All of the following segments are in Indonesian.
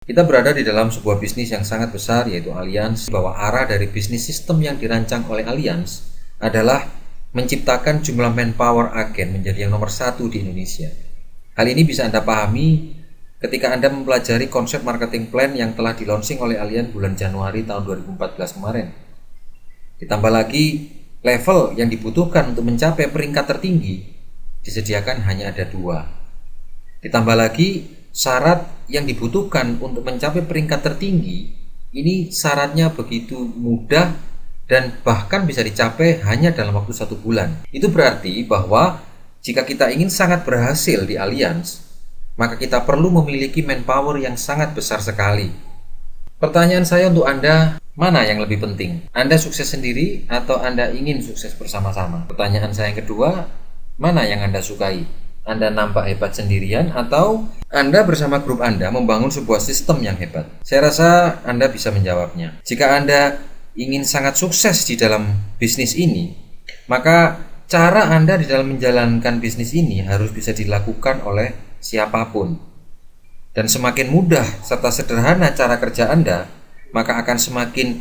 Kita berada di dalam sebuah bisnis yang sangat besar, yaitu Allianz, bahwa arah dari bisnis sistem yang dirancang oleh Allianz adalah menciptakan jumlah manpower agen menjadi yang nomor satu di Indonesia. Hal ini bisa Anda pahami ketika Anda mempelajari konsep marketing plan yang telah di-launching oleh Allianz bulan Januari tahun 2014 kemarin. Ditambah lagi, level yang dibutuhkan untuk mencapai peringkat tertinggi disediakan hanya ada 2. Ditambah lagi, syarat yang dibutuhkan untuk mencapai peringkat tertinggi ini syaratnya begitu mudah dan bahkan bisa dicapai hanya dalam waktu 1 bulan. Itu berarti bahwa jika kita ingin sangat berhasil di Allianz, maka kita perlu memiliki manpower yang sangat besar sekali. Pertanyaan saya untuk Anda, mana yang lebih penting? Anda sukses sendiri atau Anda ingin sukses bersama-sama? Pertanyaan saya yang kedua, mana yang Anda sukai? Anda nampak hebat sendirian atau Anda bersama grup Anda membangun sebuah sistem yang hebat? Saya rasa Anda bisa menjawabnya. Jika Anda ingin sangat sukses di dalam bisnis ini, maka cara Anda di dalam menjalankan bisnis ini harus bisa dilakukan oleh siapapun. Dan semakin mudah serta sederhana cara kerja Anda, maka akan semakin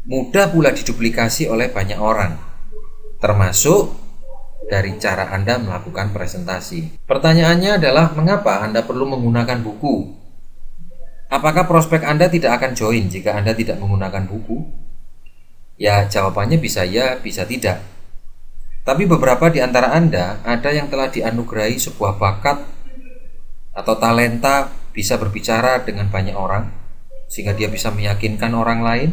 mudah pula diduplikasi oleh banyak orang, termasuk dari cara Anda melakukan presentasi. Pertanyaannya adalah, mengapa Anda perlu menggunakan buku? Apakah prospek Anda tidak akan join jika Anda tidak menggunakan buku? Ya, jawabannya bisa ya, bisa tidak. Tapi beberapa di antara Anda ada yang telah dianugerahi sebuah bakat atau talenta bisa berbicara dengan banyak orang sehingga dia bisa meyakinkan orang lain.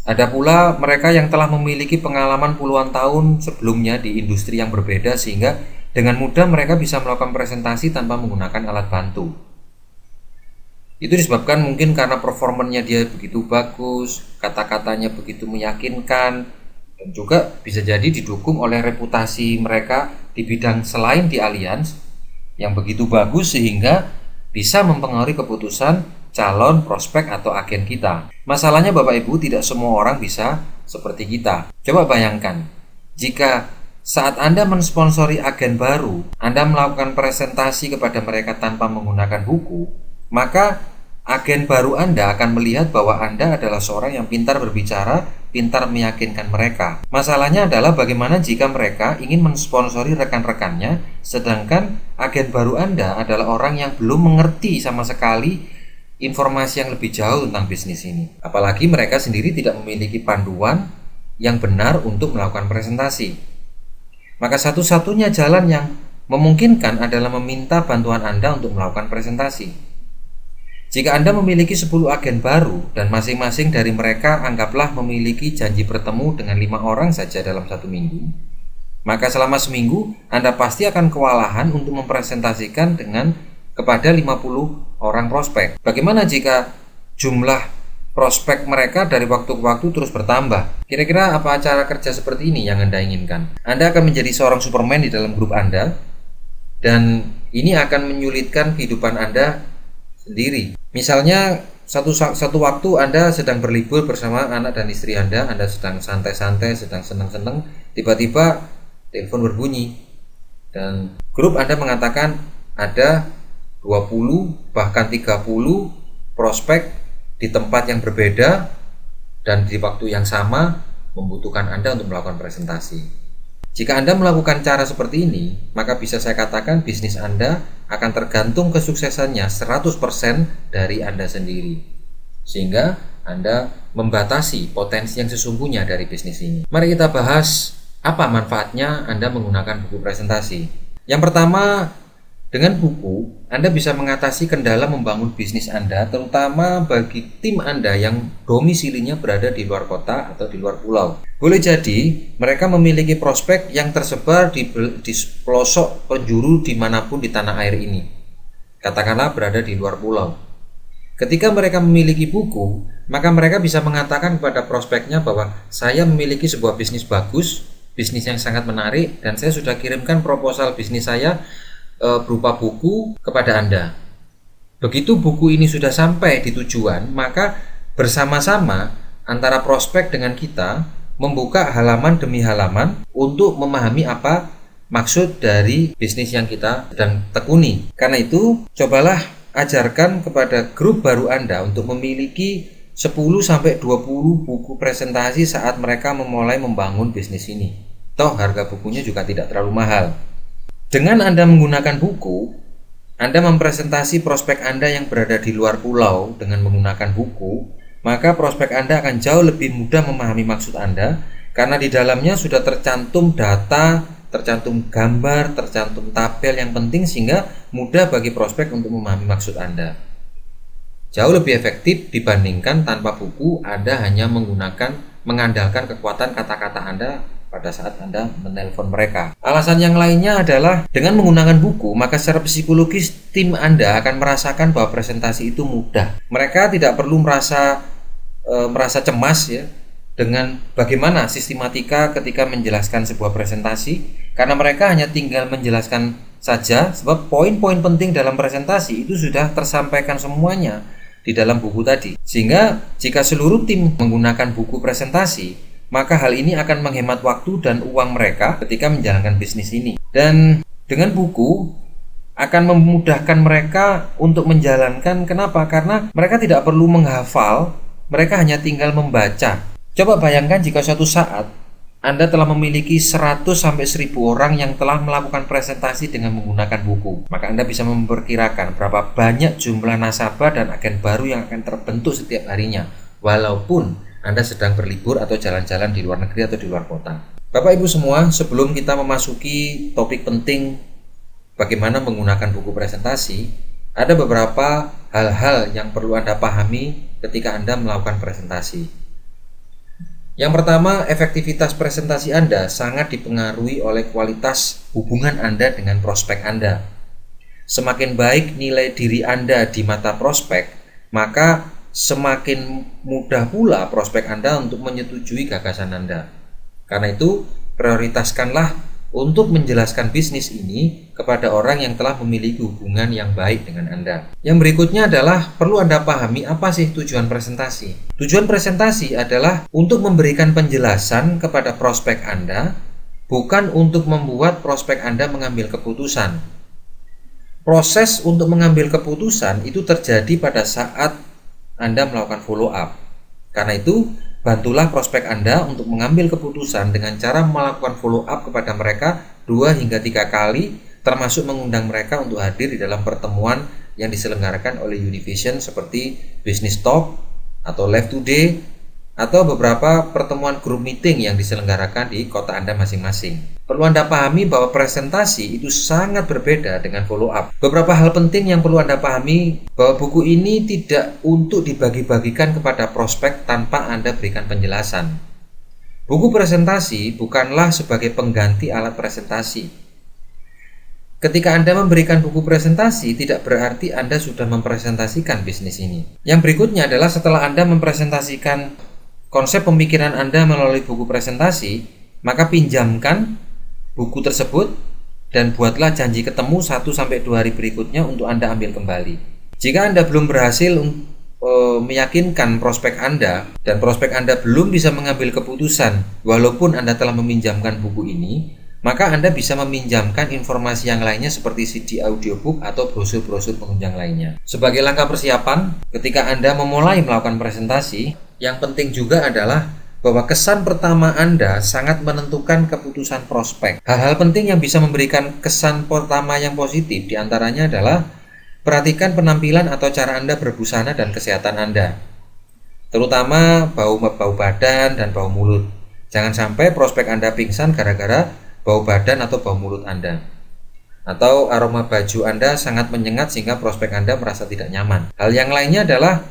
Ada pula mereka yang telah memiliki pengalaman puluhan tahun sebelumnya di industri yang berbeda sehingga dengan mudah mereka bisa melakukan presentasi tanpa menggunakan alat bantu. Itu disebabkan mungkin karena performanya dia begitu bagus, kata-katanya begitu meyakinkan, dan juga bisa jadi didukung oleh reputasi mereka di bidang selain di Allianz yang begitu bagus sehingga bisa mempengaruhi keputusan calon prospek atau agen kita. Masalahnya Bapak Ibu, tidak semua orang bisa seperti kita. Coba bayangkan, jika saat Anda mensponsori agen baru, Anda melakukan presentasi kepada mereka tanpa menggunakan buku, maka agen baru Anda akan melihat bahwa Anda adalah seorang yang pintar berbicara, pintar meyakinkan mereka. Masalahnya adalah bagaimana jika mereka ingin mensponsori rekan-rekannya, sedangkan agen baru Anda adalah orang yang belum mengerti sama sekali informasi yang lebih jauh tentang bisnis ini. Apalagi mereka sendiri tidak memiliki panduan yang benar untuk melakukan presentasi. Maka satu-satunya jalan yang memungkinkan adalah meminta bantuan Anda untuk melakukan presentasi. Jika Anda memiliki 10 agen baru dan masing-masing dari mereka anggaplah memiliki janji bertemu dengan 5 orang saja dalam 1 minggu, maka selama seminggu Anda pasti akan kewalahan untuk mempresentasikan kepada 50 orang prospek. Bagaimana jika jumlah prospek mereka dari waktu ke waktu terus bertambah? Kira-kira apa cara kerja seperti ini yang Anda inginkan? Anda akan menjadi seorang Superman di dalam grup Anda, dan ini akan menyulitkan kehidupan Anda sendiri. Misalnya satu waktu Anda sedang berlibur bersama anak dan istri Anda sedang santai-santai, sedang senang-senang, tiba-tiba telepon berbunyi dan grup Anda mengatakan ada 20 bahkan 30 prospek di tempat yang berbeda dan di waktu yang sama membutuhkan Anda untuk melakukan presentasi. Jika Anda melakukan cara seperti ini, maka bisa saya katakan bisnis Anda akan tergantung kesuksesannya 100% dari Anda sendiri, sehingga Anda membatasi potensi yang sesungguhnya dari bisnis ini. Mari kita bahas apa manfaatnya Anda menggunakan buku presentasi. Yang pertama, dengan buku, Anda bisa mengatasi kendala membangun bisnis Anda, terutama bagi tim Anda yang domisilinya berada di luar kota atau di luar pulau. Boleh jadi mereka memiliki prospek yang tersebar di pelosok penjuru dimanapun di tanah air ini. Katakanlah berada di luar pulau. Ketika mereka memiliki buku, maka mereka bisa mengatakan kepada prospeknya bahwa saya memiliki sebuah bisnis bagus, bisnis yang sangat menarik, dan saya sudah kirimkan proposal bisnis saya berupa buku kepada Anda. Begitu buku ini sudah sampai di tujuan, maka bersama-sama antara prospek dengan kita membuka halaman demi halaman untuk memahami apa maksud dari bisnis yang kita sedang tekuni. Karena itu, cobalah ajarkan kepada grup baru Anda untuk memiliki 10-20 buku presentasi saat mereka memulai membangun bisnis ini. Toh harga bukunya juga tidak terlalu mahal. Dengan Anda menggunakan buku, Anda mempresentasi prospek Anda yang berada di luar pulau dengan menggunakan buku, maka prospek Anda akan jauh lebih mudah memahami maksud Anda karena di dalamnya sudah tercantum data, tercantum gambar, tercantum tabel yang penting sehingga mudah bagi prospek untuk memahami maksud Anda. Jauh lebih efektif dibandingkan tanpa buku, Anda hanya mengandalkan kekuatan kata-kata Anda pada saat Anda menelpon mereka. Alasan yang lainnya adalah dengan menggunakan buku, maka secara psikologis tim Anda akan merasakan bahwa presentasi itu mudah. Mereka tidak perlu merasa cemas ya dengan bagaimana sistematika ketika menjelaskan sebuah presentasi, karena mereka hanya tinggal menjelaskan saja, sebab poin-poin penting dalam presentasi itu sudah tersampaikan semuanya di dalam buku tadi. Sehingga jika seluruh tim menggunakan buku presentasi, maka hal ini akan menghemat waktu dan uang mereka ketika menjalankan bisnis ini. Dan dengan buku akan memudahkan mereka untuk menjalankan. Kenapa? Karena mereka tidak perlu menghafal, mereka hanya tinggal membaca. Coba bayangkan jika suatu saat Anda telah memiliki 100-1000 orang yang telah melakukan presentasi dengan menggunakan buku. Maka Anda bisa memperkirakan berapa banyak jumlah nasabah dan agen baru yang akan terbentuk setiap harinya, walaupun Anda sedang berlibur atau jalan-jalan di luar negeri atau di luar kota. Bapak Ibu semua, sebelum kita memasuki topik penting bagaimana menggunakan buku presentasi, ada beberapa hal-hal yang perlu Anda pahami ketika Anda melakukan presentasi. Yang pertama, efektivitas presentasi Anda sangat dipengaruhi oleh kualitas hubungan Anda dengan prospek Anda. Semakin baik nilai diri Anda di mata prospek, maka semakin mudah pula prospek Anda untuk menyetujui gagasan Anda. Karena itu, prioritaskanlah untuk menjelaskan bisnis ini kepada orang yang telah memiliki hubungan yang baik dengan Anda. Yang berikutnya adalah perlu Anda pahami apa sih tujuan presentasi. Tujuan presentasi adalah untuk memberikan penjelasan kepada prospek Anda, bukan untuk membuat prospek Anda mengambil keputusan. Proses untuk mengambil keputusan itu terjadi pada saat Anda melakukan follow up. Karena itu, bantulah prospek Anda untuk mengambil keputusan dengan cara melakukan follow up kepada mereka 2-3 kali, termasuk mengundang mereka untuk hadir di dalam pertemuan yang diselenggarakan oleh Univision seperti Business Talk atau Live Today atau beberapa pertemuan group meeting yang diselenggarakan di kota Anda masing-masing. Perlu Anda pahami bahwa presentasi itu sangat berbeda dengan follow up. Beberapa hal penting yang perlu Anda pahami bahwa buku ini tidak untuk dibagi-bagikan kepada prospek tanpa Anda berikan penjelasan. Buku presentasi bukanlah sebagai pengganti alat presentasi. Ketika Anda memberikan buku presentasi, tidak berarti Anda sudah mempresentasikan bisnis ini. Yang berikutnya adalah setelah Anda mempresentasikan konsep pemikiran Anda melalui buku presentasi, maka pinjamkan buku tersebut dan buatlah janji ketemu 1-2 hari berikutnya untuk Anda ambil kembali. Jika Anda belum berhasil meyakinkan prospek Anda dan prospek Anda belum bisa mengambil keputusan walaupun Anda telah meminjamkan buku ini, maka Anda bisa meminjamkan informasi yang lainnya seperti CD audiobook atau brosur-brosur penunjang lainnya. Sebagai langkah persiapan, ketika Anda memulai melakukan presentasi, yang penting juga adalah bahwa kesan pertama Anda sangat menentukan keputusan prospek. Hal-hal penting yang bisa memberikan kesan pertama yang positif diantaranya adalah perhatikan penampilan atau cara Anda berbusana dan kesehatan Anda, terutama bau badan dan bau mulut. Jangan sampai prospek Anda pingsan gara-gara bau badan atau bau mulut Anda, atau aroma baju Anda sangat menyengat sehingga prospek Anda merasa tidak nyaman. Hal yang lainnya adalah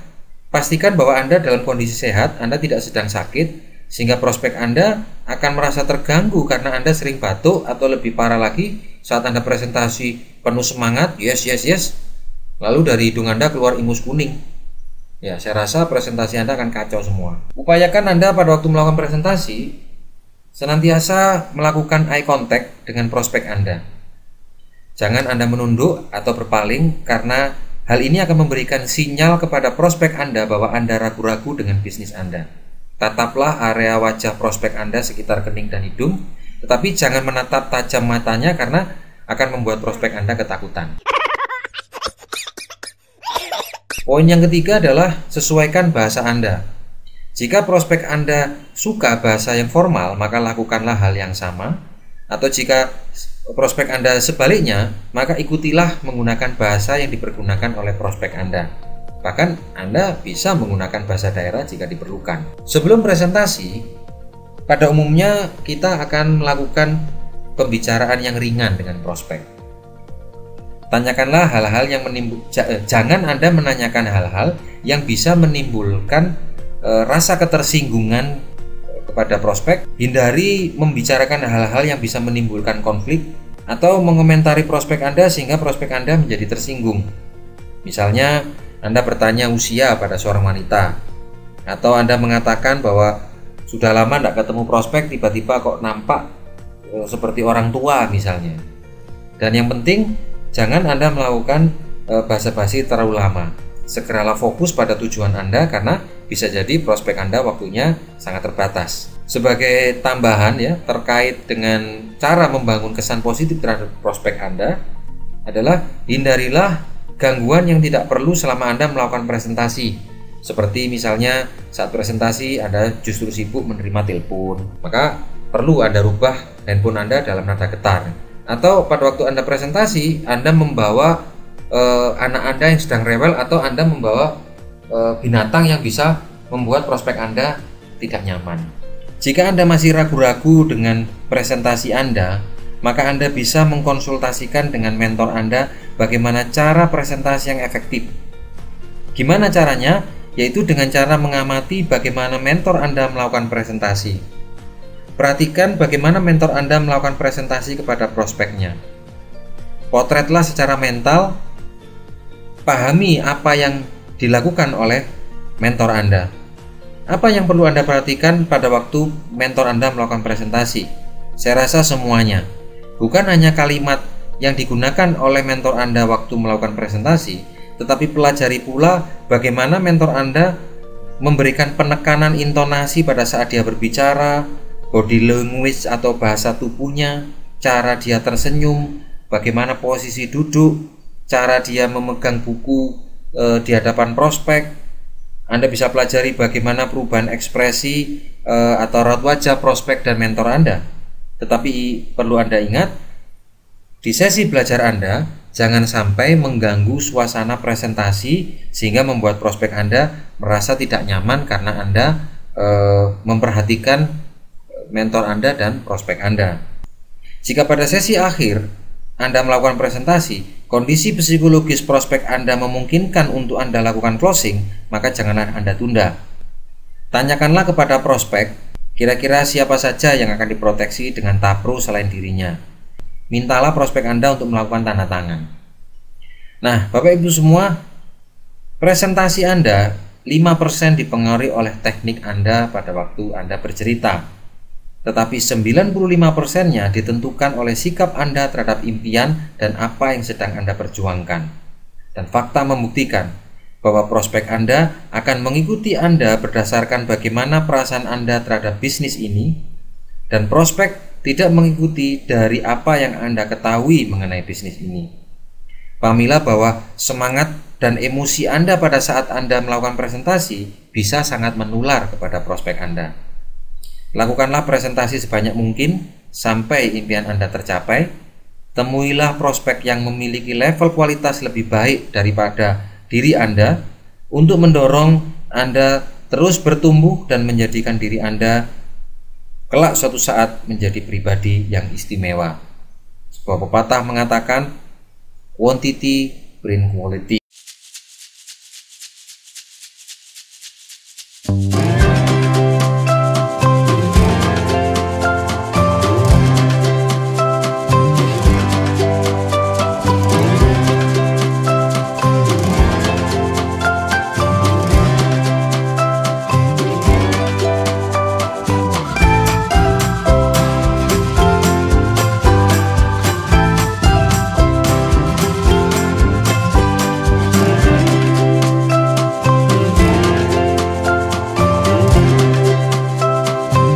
pastikan bahwa Anda dalam kondisi sehat, Anda tidak sedang sakit, sehingga prospek Anda akan merasa terganggu karena Anda sering batuk, atau lebih parah lagi saat Anda presentasi penuh semangat, yes, lalu dari hidung Anda keluar ingus kuning. Ya, saya rasa presentasi Anda akan kacau semua. Upayakan Anda pada waktu melakukan presentasi senantiasa melakukan eye contact dengan prospek Anda. Jangan Anda menunduk atau berpaling karena hal ini akan memberikan sinyal kepada prospek Anda bahwa Anda ragu-ragu dengan bisnis Anda. Tataplah area wajah prospek Anda sekitar kening dan hidung, tetapi jangan menatap tajam matanya karena akan membuat prospek Anda ketakutan. Poin yang ketiga adalah sesuaikan bahasa Anda. Jika prospek Anda suka bahasa yang formal, maka lakukanlah hal yang sama. Atau jika prospek Anda sebaliknya, maka ikutilah menggunakan bahasa yang dipergunakan oleh prospek Anda. Bahkan Anda bisa menggunakan bahasa daerah jika diperlukan. Sebelum presentasi, pada umumnya kita akan melakukan pembicaraan yang ringan dengan prospek. Tanyakanlah hal-hal yang jangan Anda menanyakan hal-hal yang bisa menimbulkan rasa ketersinggungan kepada prospek. Hindari membicarakan hal-hal yang bisa menimbulkan konflik atau mengomentari prospek Anda sehingga prospek Anda menjadi tersinggung. Misalnya, Anda bertanya usia pada seorang wanita, atau Anda mengatakan bahwa sudah lama tidak ketemu prospek, tiba-tiba kok nampak seperti orang tua misalnya. Dan yang penting, jangan Anda melakukan basa-basi terlalu lama. Segeralah fokus pada tujuan Anda karena bisa jadi prospek Anda waktunya sangat terbatas. Sebagai tambahan ya, terkait dengan cara membangun kesan positif terhadap prospek Anda adalah hindarilah gangguan yang tidak perlu selama Anda melakukan presentasi. Seperti misalnya saat presentasi Anda justru sibuk menerima telepon, maka perlu Anda rubah handphone Anda dalam nada getar. Atau pada waktu Anda presentasi, Anda membawa anak Anda yang sedang rewel, atau Anda membawa binatang yang bisa membuat prospek Anda tidak nyaman. Jika Anda masih ragu-ragu dengan presentasi Anda, maka Anda bisa mengkonsultasikan dengan mentor Anda bagaimana cara presentasi yang efektif. Gimana caranya? Yaitu dengan cara mengamati bagaimana mentor Anda melakukan presentasi. Perhatikan bagaimana mentor Anda melakukan presentasi kepada prospeknya. Potretlah secara mental, pahami apa yang dilakukan oleh mentor Anda. Apa yang perlu Anda perhatikan pada waktu mentor Anda melakukan presentasi? Saya rasa semuanya. Bukan hanya kalimat yang digunakan oleh mentor Anda waktu melakukan presentasi, tetapi pelajari pula bagaimana mentor Anda memberikan penekanan intonasi pada saat dia berbicara, body language atau bahasa tubuhnya, cara dia tersenyum, bagaimana posisi duduk, cara dia memegang buku di hadapan prospek. Anda bisa pelajari bagaimana perubahan ekspresi atau raut wajah prospek dan mentor Anda. Tetapi perlu Anda ingat, di sesi belajar Anda jangan sampai mengganggu suasana presentasi sehingga membuat prospek Anda merasa tidak nyaman karena Anda memperhatikan mentor Anda dan prospek Anda. Jika pada sesi akhir Anda melakukan presentasi, kondisi psikologis prospek Anda memungkinkan untuk Anda lakukan closing, maka janganlah Anda tunda. Tanyakanlah kepada prospek, kira-kira siapa saja yang akan diproteksi dengan tapro selain dirinya. Mintalah prospek Anda untuk melakukan tanda tangan. Nah, Bapak Ibu semua, presentasi Anda 5% dipengaruhi oleh teknik Anda pada waktu Anda bercerita. Tetapi 95%-nya ditentukan oleh sikap Anda terhadap impian dan apa yang sedang Anda perjuangkan. Dan fakta membuktikan bahwa prospek Anda akan mengikuti Anda berdasarkan bagaimana perasaan Anda terhadap bisnis ini, dan prospek tidak mengikuti dari apa yang Anda ketahui mengenai bisnis ini. Pahamilah bahwa semangat dan emosi Anda pada saat Anda melakukan presentasi bisa sangat menular kepada prospek Anda. Lakukanlah presentasi sebanyak mungkin sampai impian Anda tercapai. Temuilah prospek yang memiliki level kualitas lebih baik daripada diri Anda untuk mendorong Anda terus bertumbuh dan menjadikan diri Anda kelak suatu saat menjadi pribadi yang istimewa. Sebuah pepatah mengatakan, quantity brings quality.